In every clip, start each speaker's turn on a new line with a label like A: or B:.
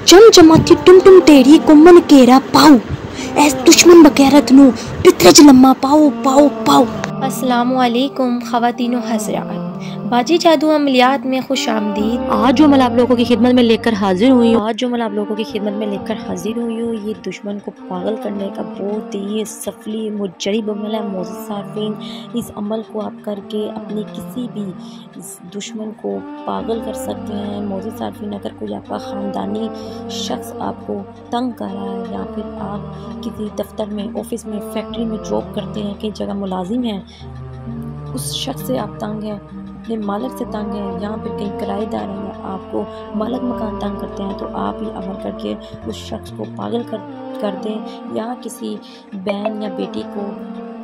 A: जमाती टुम टुम तेरी कुम्मन केरा पाओ ऐस दुश्मन बगैरत नु पितरज लम्मा पाओ पाओ पाओ। अस्सलामुअलैकुम ख़वातीनो हज़रात, बाजी जादू अमलियात में खुश आमदीद। आज जो मैं आप लोगों की खिदमत में लेकर हाजिर हुई हूँ ये दुश्मन को पागल करने का बहुत ही सफली मुजरिब अमल है। मोअज़्ज़िज़ सारफीन, इस अमल को आप करके अपने किसी भी दुश्मन को पागल कर सकते हैं। मोअज़्ज़िज़ सारफीन, अगर कोई आपका ख़ानदानी शख्स आपको तंग कर रहा है या फिर आप किसी दफ्तर में, ऑफिस में, फैक्ट्री में जॉब करते हैं, कई जगह मुलाजिम हैं, उस शख्स से आप तंग हैं, अपने मालिक से तंग हैं, या फिर कहीं किराएदार हैं या आपको मालिक मकान तंग करते हैं, तो आप ये अमल करके उस शख्स को पागल कर दें। या किसी बहन या बेटी को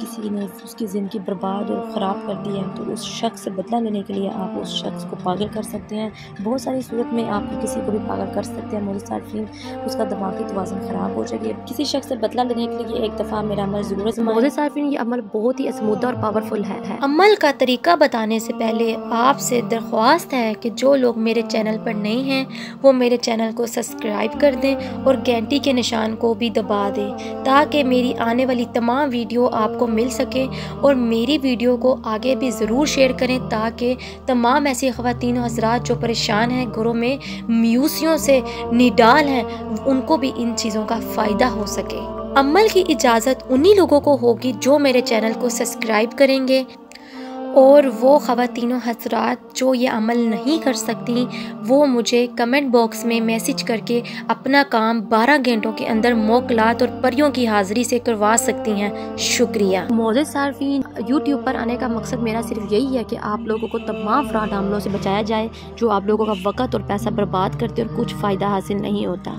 A: किसी ने उसकी ज़िंदगी बर्बाद और ख़राब कर दी है, तो उस शख्स से बदला लेने के लिए आप उस शख्स को पागल कर सकते हैं। बहुत सारी सूरत में आप किसी को भी पागल कर सकते हैं। मोअज़्ज़िज़ सारफीन, उसका दिमागी तवाज़ुन ख़राब हो जाएगी। किसी शख्स से बदला लेने के लिए एक दफ़ा मेरा अमल ज़रूर आज़माएं। मोअज़्ज़िज़ सारफीन, ये अमल बहुत ही असमुद्दा और पावरफुल है। अमल का तरीका बताने से पहले आपसे दरख्वास्त है कि जो लोग मेरे चैनल पर नए हैं वो मेरे चैनल को सब्सक्राइब कर दें और घंटी के निशान को भी दबा दें, ताकि मेरी आने वाली तमाम वीडियो आपको मिल सके। और मेरी वीडियो को आगे भी ज़रूर शेयर करें, ताकि तमाम ऐसी ख़वातीन हज़रात जो परेशान हैं, घरों में म्यूसियों से निडाल हैं, उनको भी इन चीज़ों का फ़ायदा हो सके। अमल की इजाज़त उन्हीं लोगों को होगी जो मेरे चैनल को सब्सक्राइब करेंगे, और वो ख़वातीनों हज़रात जो ये अमल नहीं कर सकती वो मुझे कमेंट बॉक्स में मैसेज करके अपना काम 12 घंटों के अंदर मोकलात और परियों की हाज़िरी से करवा सकती हैं। शुक्रिया। मोअज़्ज़िज़ सारफीन, यूट्यूब पर आने का मकसद मेरा सिर्फ यही है कि आप लोगों को तमाम फ्रॉड हमलों से बचाया जाए, जो आप लोगों का वक़्त और पैसा बर्बाद करते और कुछ फ़ायदा हासिल नहीं होता।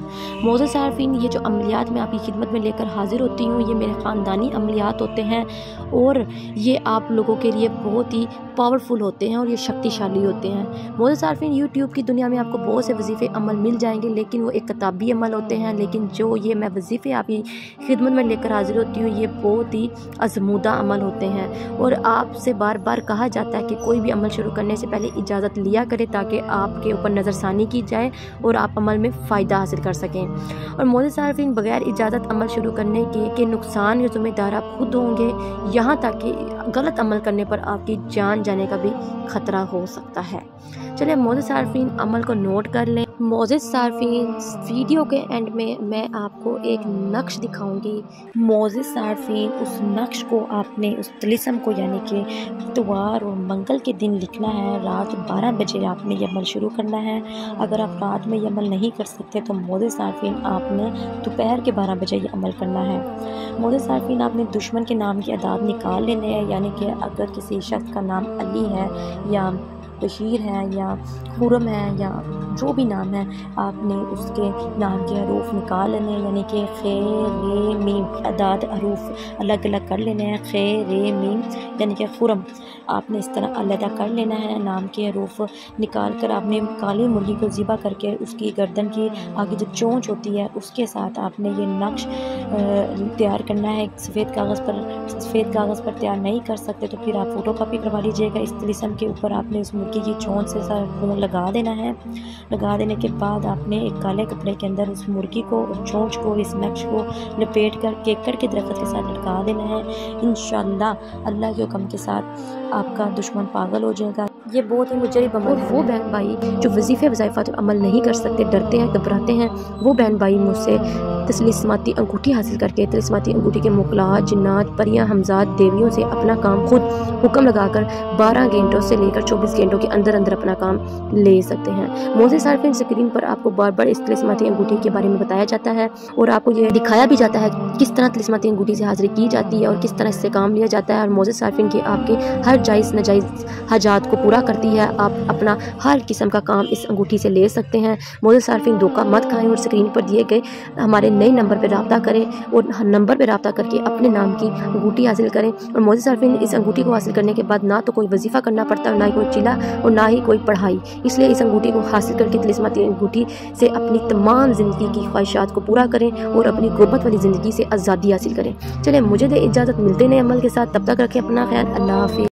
A: मोअज़्ज़िज़ सारफीन, ये जो अमलियात मैं आपकी खिदमत में लेकर हाजिर होती हूँ, ये मेरे ख़ानदानी अमलियात होते हैं और ये आप लोगों के लिए बहुत ही पावरफुल होते हैं और ये शक्तिशाली होते हैं। मोअज़्ज़िज़ सारफीन, यूट्यूब की दुनिया में आपको बहुत से वजीफ़े अमल मिल जाएंगे, लेकिन वो एक किताबी अमल होते हैं। लेकिन जो ये मैं वजीफ़े आपकी खिदमत में लेकर हाजिर होती हूँ, ये बहुत ही आज़मूदा अमल होते हैं। और आपसे बार बार कहा जाता है कि कोई भी अमल शुरू करने से पहले इजाज़त लिया करें, ताकि आपके ऊपर नज़रसानी की जाए और आप अमल में फ़ायदा हासिल कर सकें। और मोअज़्ज़िज़ सारफीन, बगैर इजाज़त अमल शुरू करने के नुकसान या ज़िम्मेदार आप खुद होंगे, यहाँ तक कि गलत अमल करने पर आपकी जान जाने का भी ख़तरा हो सकता है। चलिए मोअज़्ज़िज़ सारफीन, अमल को नोट कर लें। मोअज़्ज़िज़ सारफीन, वीडियो के एंड में मैं आपको एक नक्श दिखाऊंगी। मोअज़्ज़िज़ सारफीन, उस नक्श को आपने उस तिलिस्म को यानी कि इतवार और मंगल के दिन लिखना है। रात 12 बजे आपने ये अमल शुरू करना है। अगर आप रात में ये अमल नहीं कर सकते तो मोअज़्ज़िज़ सारफीन आपने दोपहर के 12 बजे ये अमल करना है। मोअज़्ज़िज़ सारफीन, आपने दुश्मन के नाम की अदाद निकाल लेने हैं, यानी कि अगर किसी शख्स का नाम अली है या बशीर है या खुरम है या जो भी नाम है, आपने उसके नाम के हरूफ निकाल लेने हैं, यानी कि खे रे मीम अदाद हरूफ अलग अलग कर लेने हैं। खे रे मीम यानी कि खुरम आपने इस तरह अलग कर लेना है। नाम के हरूफ निकाल कर आपने काली मुर्गी को ज़िबा करके उसकी गर्दन की आगे जो चोंच होती है उसके साथ आपने ये नक्श तैयार करना है। सफ़ेद कागज़ पर तैयार नहीं कर सकते तो फिर आप फ़ोटो कापी करवा लीजिएगा। इस तिलिस्म के ऊपर आपने उस मुर्गी की चोंच से सारा खून लगा देना है। लगा देने के बाद आपने एक काले कपड़े के अंदर उस मुर्गी को और चोंच को, इस नक्श को लपेट कर केकड़ के दरख्त के साथ लटका देना है। इंशाअल्लाह अल्लाह के हुक्म के साथ आपका दुश्मन पागल हो जाएगा। ये बहुत ही मुजरिब अमल है। वो बहन भाई जो वजीफ़े वज़ाइफ़ा तो अमल नहीं कर सकते, डरते हैं, घबराते हैं, वो बहन भाई मुझसे तस्लीमाती अंगूठी हासिल करके तस्लीमाती अंगूठी के मुकलात, जिन्नात, परियां, हमजात, देवियों से अपना काम खुद हुक्म लगाकर 12 घंटों से लेकर 24 घंटों के अंदर अंदर अपना काम ले सकते हैं। मोअज़्ज़िज़ सारफीन, स्क्रीन पर आपको बार बार इस तस्लीमाती अंगूठी के बारे में बताया जाता है और आपको ये दिखाया भी जाता है किस तरह तस्लीमाती अंगूठी से हाजिरी की जाती है और किस तरह इससे काम लिया जाता है। और मोअज़्ज़िज़ सारफीन की आपके हर जायज़ नाजायज़ हाजात को पूरा करती है। आप अपना हर किस्म का काम इस अंगूठी से ले सकते हैं। मोअज़्ज़िज़ सारफीन, धोखा मत खाएं और स्क्रीन पर दिए गए हमारे नए नंबर पर रब्ता करें और नंबर पर रब्ता करके अपने नाम की अंगूठी हासिल करें। और मोअज़्ज़िज़ सारफीन, इस अंगूठी को हासिल करने के बाद ना तो कोई वजीफ़ा करना पड़ता, ना ही कोई चिला और ना ही कोई पढ़ाई। इसलिए इस अंगूठी को हासिल करके तिलिस्माती अंगूठी से अपनी तमाम ज़िंदगी की ख्वाहिशात को पूरा करें और अपनी गुर्बत वाली ज़िंदगी से आज़ादी हासिल करें। चलें, मुझे दे इजाज़त, मिलते नए अमल के साथ। तब तक रखें अपना ख्याल। अल्लाह हाफ़िज़।